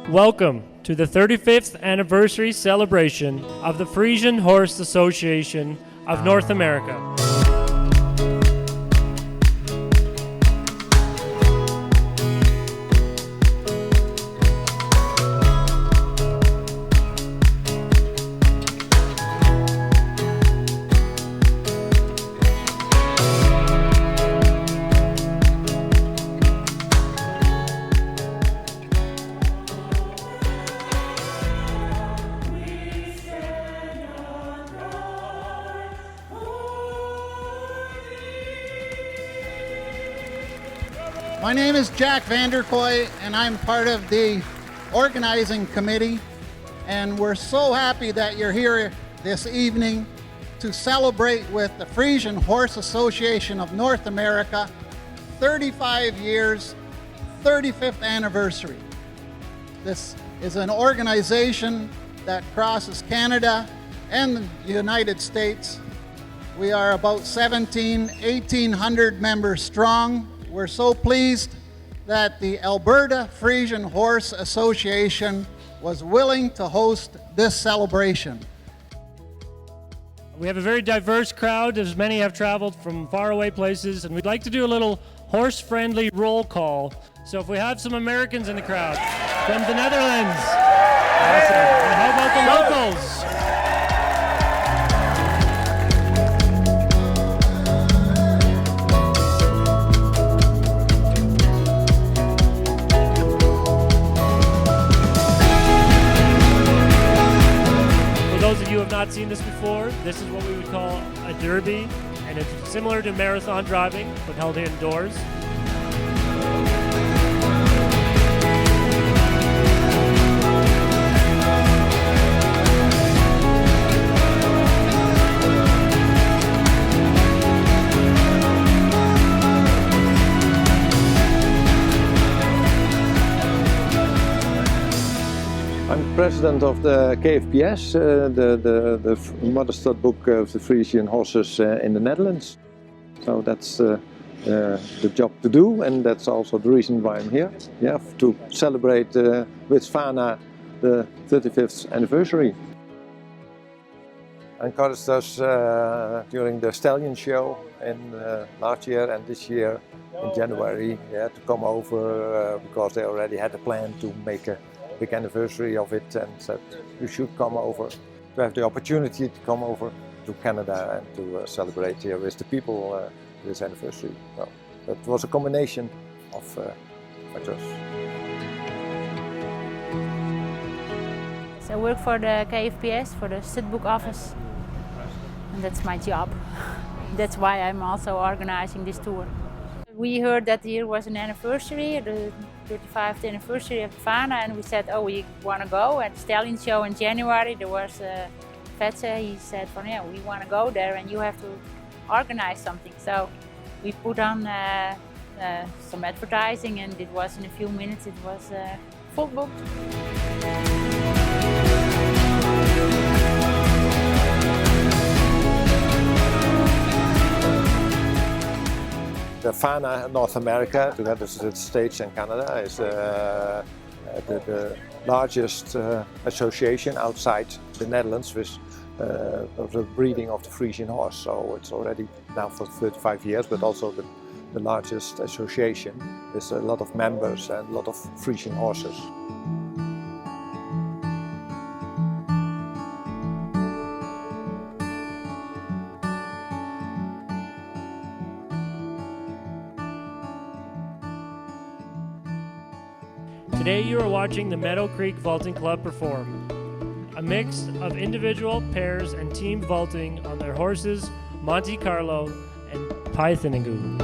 Welcome to the 35th anniversary celebration of the Friesian Horse Association of North America. My name is Jack Vanderkoy, and I'm part of the organizing committee, and we're so happy that you're here this evening to celebrate with the Friesian Horse Association of North America 35 years, 35th anniversary. This is an organization that crosses Canada and the United States. We are about 1,800 members strong. We're so pleased that the Alberta Friesian Horse Association was willing to host this celebration. We have a very diverse crowd, as many have traveled from faraway places, and we'd like to do a little horse-friendly roll call. So if we have some Americans in the crowd from the Netherlands, awesome. And how about the locals? For those of you who have not seen this before, this is what we would call a derby, and it's similar to marathon driving, but held indoors. I'm president of the KFPS, the mother stud book of the Friesian horses in the Netherlands. So that's the job to do, and that's also the reason why I'm here. Yeah, to celebrate with FHANA the 35th anniversary. I encouraged us during the Stallion show in last year and this year in January, yeah, to come over because they already had a plan to make a big anniversary of it, and said you should come over, to have the opportunity to come over to Canada and to celebrate here with the people this anniversary. Well, that was a combination of factors. I work for the KFPS, for the Studbook office, and that's my job. That's why I'm also organizing this tour. We heard that the year was an anniversary, the 35th anniversary of FHANA, and we said, oh, we want to go. At the Stallion show in January, there was Vetse, he said, yeah, we want to go there and you have to organize something. So we put on some advertising, and it was in a few minutes, it was full booked. The FHANA North America, together with the States and Canada, is the largest association outside the Netherlands with the breeding of the Friesian horse. So it's already now for 35 years, but also the largest association with a lot of members and a lot of Friesian horses. Today you are watching the Meadow Creek Vaulting Club perform. A mix of individual, pairs, and team vaulting on their horses, Monte Carlo and Pythonagoo.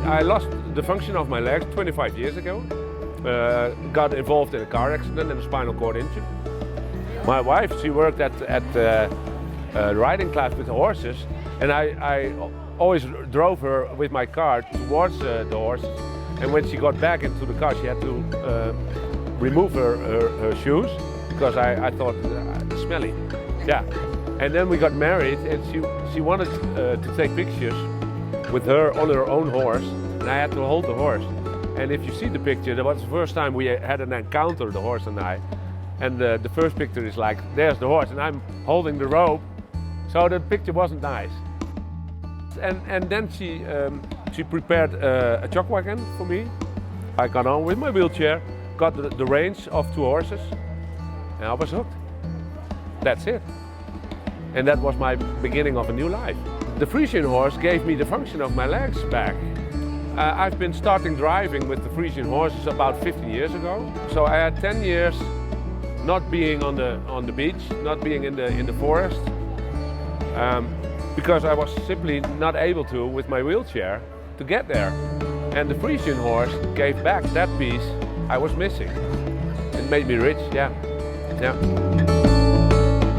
I lost the function of my legs 25 years ago. Got involved in a car accident and a spinal cord injury. My wife, she worked at riding class with the horses, and I always drove her with my car towards the horses. And when she got back into the car, she had to remove her shoes because I thought smelly. Yeah. And then we got married, and she wanted to take pictures with her on her own horse, and I had to hold the horse. And if you see the picture, that was the first time we had an encounter, the horse and I. And the first picture is like, there's the horse, and I'm holding the rope, so the picture wasn't nice. And then she prepared a chuck wagon for me. I got on with my wheelchair, got the reins of 2 horses, and I was hooked. That's it. And that was my beginning of a new life. The Friesian horse gave me the function of my legs back. I've been starting driving with the Friesian horses about 15 years ago. So I had 10 years not being on the beach, not being in the forest, because I was simply not able to, with my wheelchair, to get there. And the Friesian horse gave back that piece I was missing. It made me rich, yeah.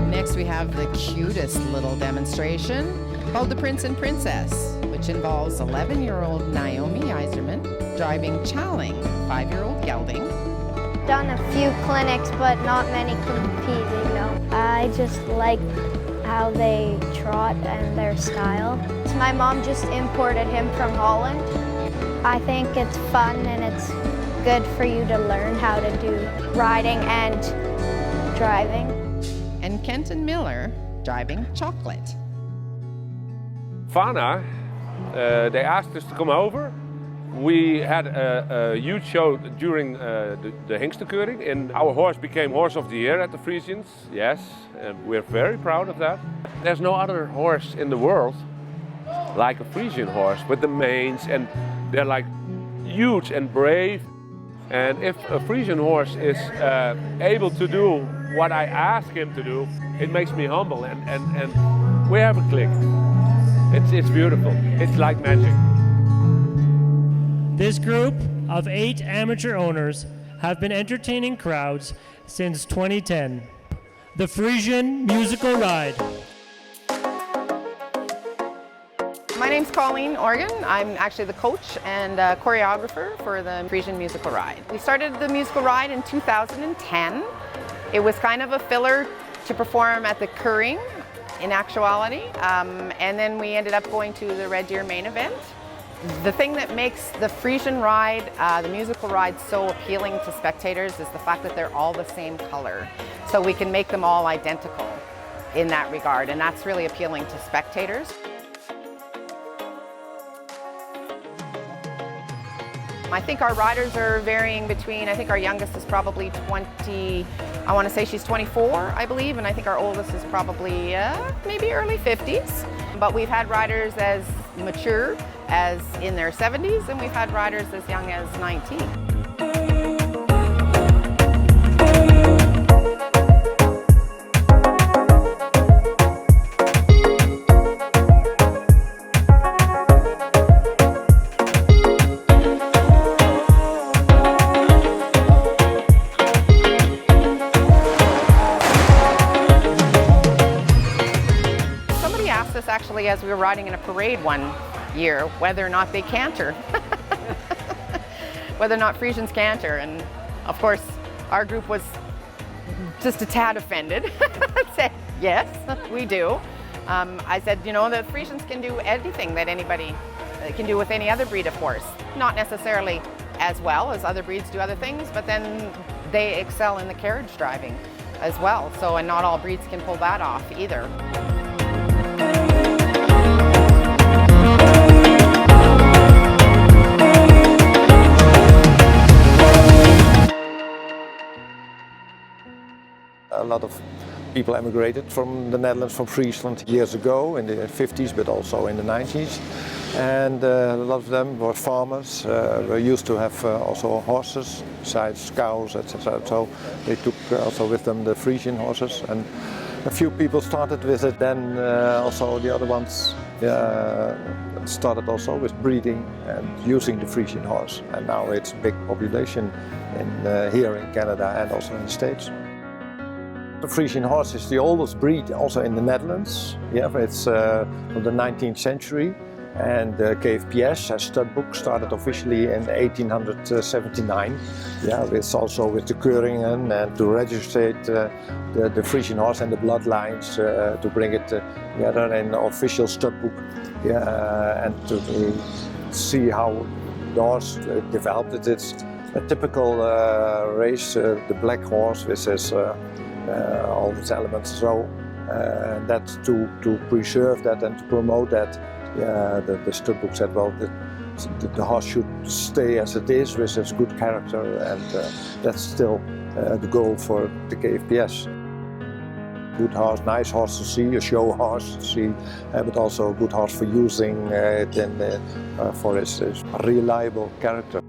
Next we have the cutest little demonstration called the Prince and Princess, which involves 11-year-old Naomi Iserman driving Chaling, 5-year-old gelding. Done a few clinics, but not many competing, no. I just like how they trot and their style. My mom just imported him from Holland. I think it's fun and it's good for you to learn how to do riding and driving. And Kenton Miller driving Chocolate. FHANA, they asked us to come over. We had a huge show during the Hengstenkeuring, and our horse became Horse of the Year at the Friesians. Yes, and we're very proud of that. There's no other horse in the world like a Friesian horse with the manes, and they're like huge and brave. And if a Friesian horse is able to do what I ask him to do, it makes me humble, and we have a click. It's beautiful. It's like magic. This group of 8 amateur owners have been entertaining crowds since 2010. The Friesian Musical Ride. My name's Colleen Organ. I'm actually the coach and choreographer for the Friesian Musical Ride. We started the musical ride in 2010. It was kind of a filler to perform at the Keuring in actuality, and then we ended up going to the Red Deer main event. The thing that makes the Friesian ride, the musical ride, so appealing to spectators is the fact that they're all the same color. So we can make them all identical in that regard, and that's really appealing to spectators. I think our riders are varying between, I think our youngest is probably 20, I want to say she's 24, I believe, and I think our oldest is probably maybe early 50s. But we've had riders as mature as in their 70s, and we've had riders as young as 19. Actually, as we were riding in a parade one year, whether or not they canter, whether or not Friesians canter, and of course our group was just a tad offended. Said, yes, we do. I said, you know, the Friesians can do anything that anybody can do with any other breed of horse. Not necessarily as well as other breeds do other things, but then they excel in the carriage driving as well. So, and not all breeds can pull that off either. A lot of people emigrated from the Netherlands, from Friesland years ago in the 50s, but also in the 90s. And a lot of them were farmers, were used to have also horses, besides cows, etc. So they took also with them the Friesian horses. And a few people started with it, then also the other ones started also with breeding and using the Friesian horse. And now it's a big population here in Canada and also in the States. The Friesian horse is the oldest breed also in the Netherlands. Yeah, it's from the 19th century, And KFPS as Studbook started officially in 1879. Yeah, with also with the Keuringen and to register the Friesian horse and the bloodlines to bring it together in official Studbook. Yeah, and to see how the horse developed. It's a typical race, the black horse with his all these elements. So that to preserve that and to promote that. Yeah, the Studbook said, well, the horse should stay as it is with its good character, and that's still the goal for the KFPS. Good horse, nice horse to see, a show horse to see, but also a good horse for using it for its reliable character.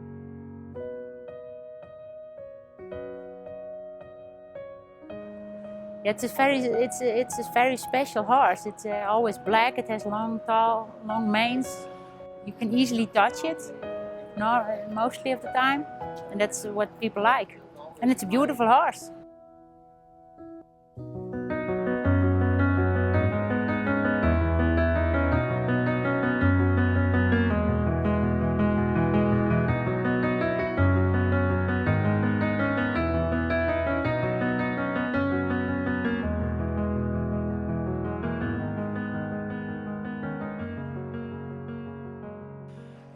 It's a very special horse. It's always black. It has long, tall, long manes. You can easily touch it, mostly of the time, and that's what people like. And it's a beautiful horse.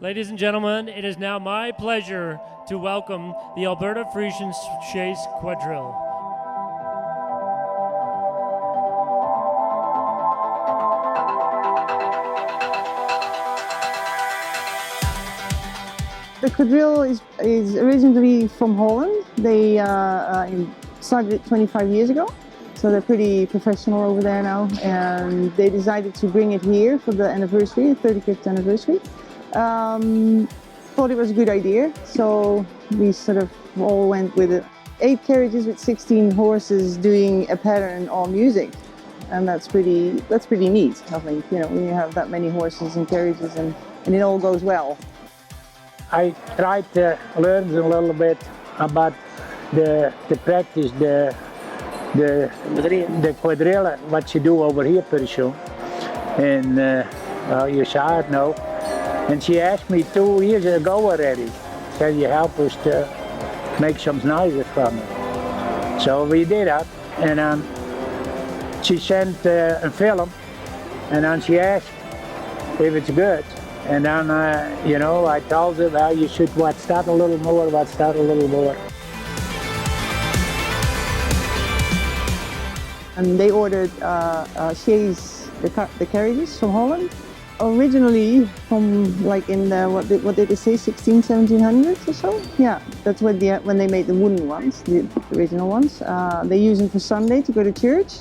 Ladies and gentlemen, it is now my pleasure to welcome the Alberta Friesian Chase Quadrille. The Quadrille is originally from Holland. They started it 25 years ago, so they're pretty professional over there now, and they decided to bring it here for the anniversary, the 35th anniversary. Thought it was a good idea, so we sort of all went with it. 8 carriages with 16 horses doing a pattern or music, and that's pretty neat, I think, you know, when you have that many horses and carriages and it all goes well. I tried to learn a little bit about the practice, the quadrille, what you do over here pretty soon. And well, you saw it now. And she asked me 2 years ago already, can you help us to make some noises from it? So we did that, and she sent a film, and then she asked if it's good. And then, you know, I told her, well, you should watch that a little more, watch that a little more. And they ordered chaise, the carriages from Holland. Originally from like in the, what did they say, 1700s or so? Yeah, that's when they made the wooden ones, the original ones. They use them for Sunday to go to church.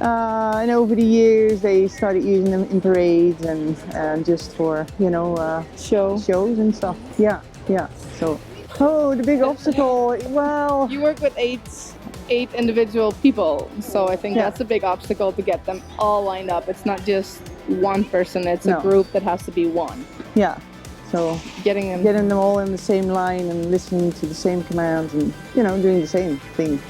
And over the years they started using them in parades and just for, you know, shows and stuff. Yeah, yeah. So, oh, the big obstacle, well... You work with eight individual people, so I think that's a big obstacle to get them all lined up. It's not just one person, it's a group that has to be one. Yeah, so getting them all in the same line and listening to the same commands and, you know, doing the same thing.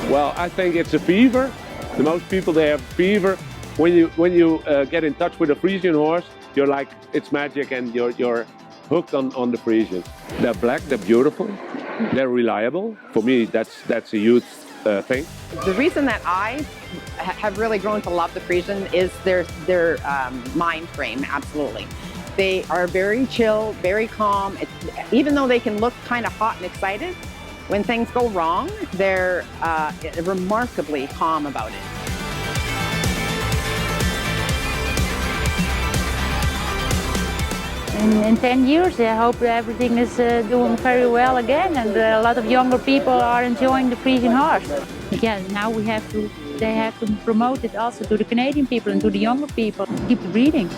Well, I think it's a fever. The most people, they have fever. When you get in touch with a Friesian horse, you're like, it's magic, and you're hooked on the Friesians. They're black, they're beautiful, they're reliable. For me, that's a huge thing. The reason that I have really grown to love the Friesian is their mind frame, absolutely. They are very chill, very calm. Even though they can look kind of hot and excited, when things go wrong, they're remarkably calm about it. In 10 years, I hope everything is doing very well again, and a lot of younger people are enjoying the Friesian horse. Yeah, now they have to promote it also to the Canadian people and to the younger people. Keep breeding.